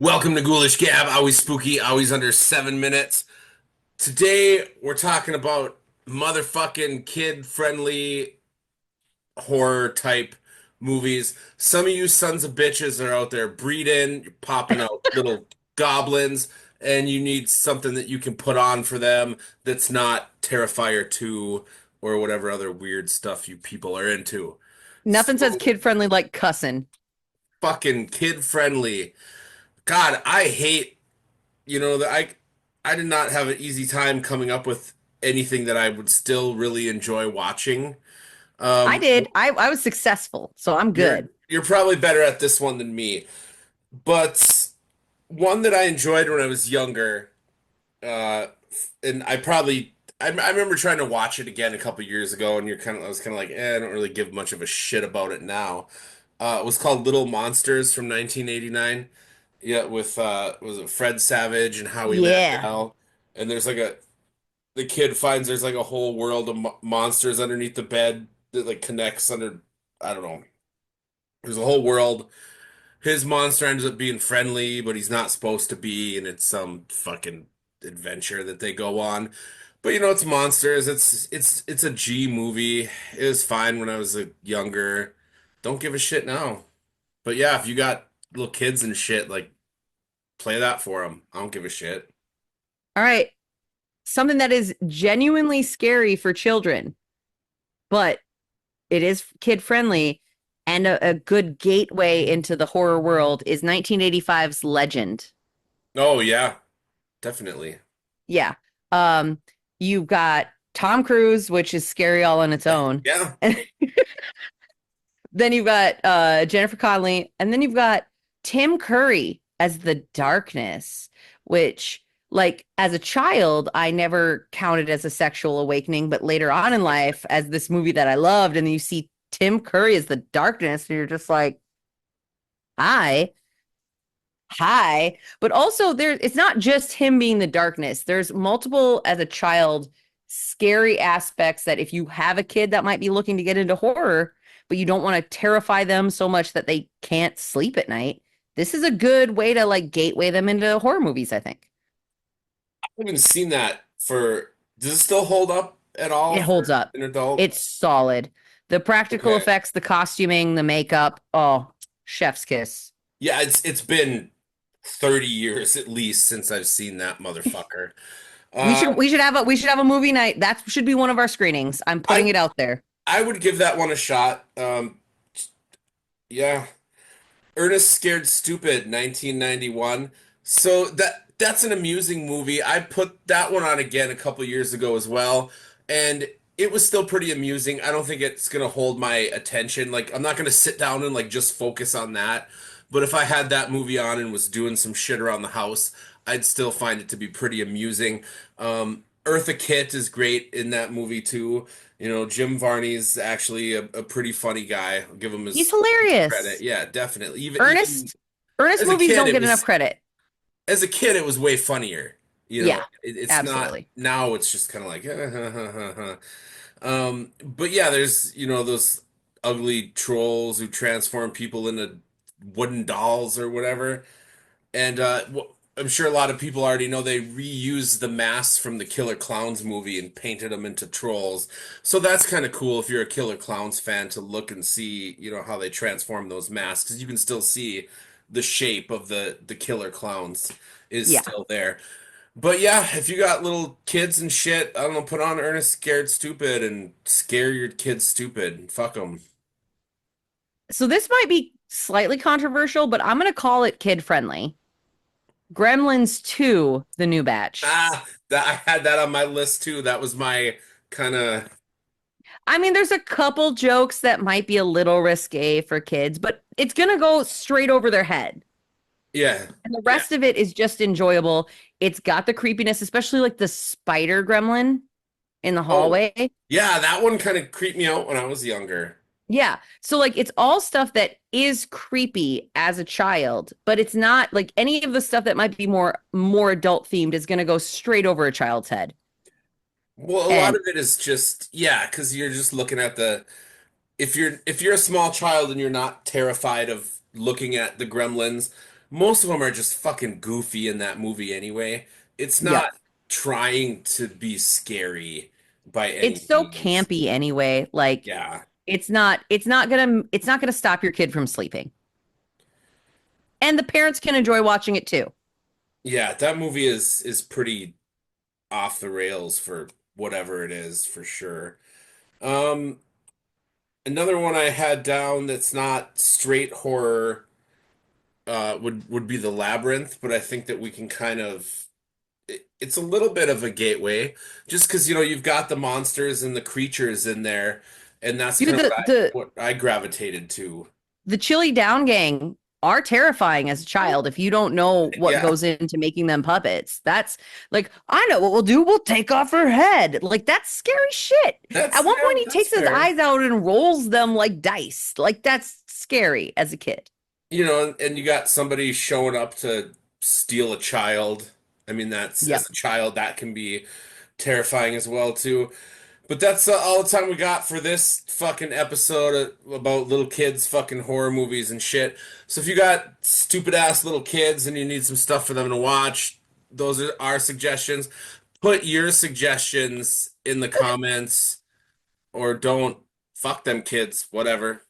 Welcome to Ghoulish Gab, always spooky, always under 7 minutes. Today we're talking about motherfucking kid-friendly horror type movies. Some of you sons of bitches are out there breeding, you're popping out little goblins, and you need something that you can put on for them that's not Terrifier 2 or whatever other weird stuff you people are into. Nothing says So kid friendly like cussing. fucking kid-friendly. God, I hate that I did not have an easy time coming up with anything that I would still really enjoy watching. I Um, did. I was successful, so I'm you're good. you're probably better at this one than me, but one that I enjoyed when I was younger, uh, and I remember trying to watch it again a couple years ago, and I was kind of like, I don't really give much of a shit about it now. It was called Little Monsters from 1989. Yeah, with was it Fred Savage and Howie Yeah. Mandel, and the kid finds there's like a whole world of monsters underneath the bed that like connects under. I don't know. There's a whole world. His monster ends up being friendly, but he's not supposed to be, and it's some fucking adventure that they go on. But it's monsters. It's a G movie. It was fine when I was younger. Don't give a shit now. But yeah, if you got little kids and shit, like play that for them. I don't give a shit. All right. Something that is genuinely scary for children, but it is kid friendly and a good gateway into the horror world is 1985's Legend. Oh yeah, definitely. Yeah. Um, you've got Tom Cruise, which is scary all on its own. Yeah. And then you've got Jennifer Connelly, and then you've got Tim Curry as the Darkness, which, like, as a child, I never counted as a sexual awakening, but later on in life, as this movie that I loved, and then you see Tim Curry as the Darkness, and you're just like, hi, hi. But also, it's not just him being the Darkness. There's multiple, as a child, scary aspects that if you have a kid that might be looking to get into horror, but you don't want to terrify them so much that they can't sleep at night, this is a good way to like gateway them into horror movies, I think. I haven't seen that for. Does it still hold up at all It for holds up. an adult? It's solid. The practical Okay. effects, the costuming, the makeup, oh, chef's kiss. Yeah, it's been 30 years at least since I've seen that motherfucker. We should Um, we should have a movie night. That should be one of our screenings. I'm putting I it out there. I would give that one a shot. Yeah. Ernest Scared Stupid, 1991. So that's an amusing movie. I put that one on again a couple years ago as well, and it was still pretty amusing. I don't think it's gonna hold my attention. Like I'm not gonna sit down and like just focus on that. But if I had that movie on and was doing some shit around the house, I'd still find it to be pretty amusing. Eartha Kitt is great in that movie too. Jim Varney's actually a pretty funny guy. I'll give him He's his credit. hilarious. Yeah, definitely. Even Ernest as a movies kid, don't it get enough was credit. as a kid it was way funnier. Yeah, It's not absolutely. now. It's just kind of like, but yeah, there's those ugly trolls who transform people into wooden dolls or whatever. And I'm sure a lot of people already know they reused the masks from the Killer Clowns movie and painted them into trolls. So that's kind of cool if you're a Killer Clowns fan to look and see, how they transform those masks because you can still see the shape of the Killer Clowns is Yeah. still there. But yeah, if you got little kids and shit, I don't know, put on Ernest Scared Stupid and scare your kids stupid. Fuck them. So this might be slightly controversial, but I'm going to call it kid friendly. Gremlins 2, the new batch. I had that on my list too. That was my kind of. I mean, there's a couple jokes that might be a little risque for kids, but it's going to go straight over their head. Yeah. And the Yeah. rest of it is just enjoyable. It's got the creepiness, especially like the spider gremlin in the Oh, hallway. yeah, that one kind of creeped me out when I was younger. Yeah. So like it's all stuff that is creepy as a child, but it's not like any of the stuff that might be more adult themed is going to go straight over a child's head. Well, a lot And of it is just, yeah, because you're just looking at the if you're a small child and you're not terrified of looking at the gremlins, most of them are just fucking goofy in that movie anyway. It's Yep. not trying to be scary by any It's so means. campy anyway. Like Yeah. it's not gonna stop your kid from sleeping. And the parents can enjoy watching it too. Yeah, that movie is pretty off the rails for whatever it is for sure. Um, Another one I had down that's not straight horror would be The Labyrinth, but I think that we can kind of it's a little bit of a gateway just because you've got the monsters and the creatures in there, and that's Dude, kind of the the what I gravitated to. the Chili Down Gang are terrifying as a child if you don't know what Yeah, goes into making them puppets. That's like, I know what we'll do. We'll take off her head. Like, that's scary shit. At one point, he that's takes his fair. eyes out and rolls them like dice. Like, that's scary as a kid. And you got somebody showing up to steal a child. I mean, that's as Yep. a child that can be terrifying as well too. But that's all the time we got for this fucking episode about little kids fucking horror movies and shit. So if you got stupid ass little kids and you need some stuff for them to watch, those are our suggestions. Put your suggestions in the comments or don't. Fuck them kids, whatever.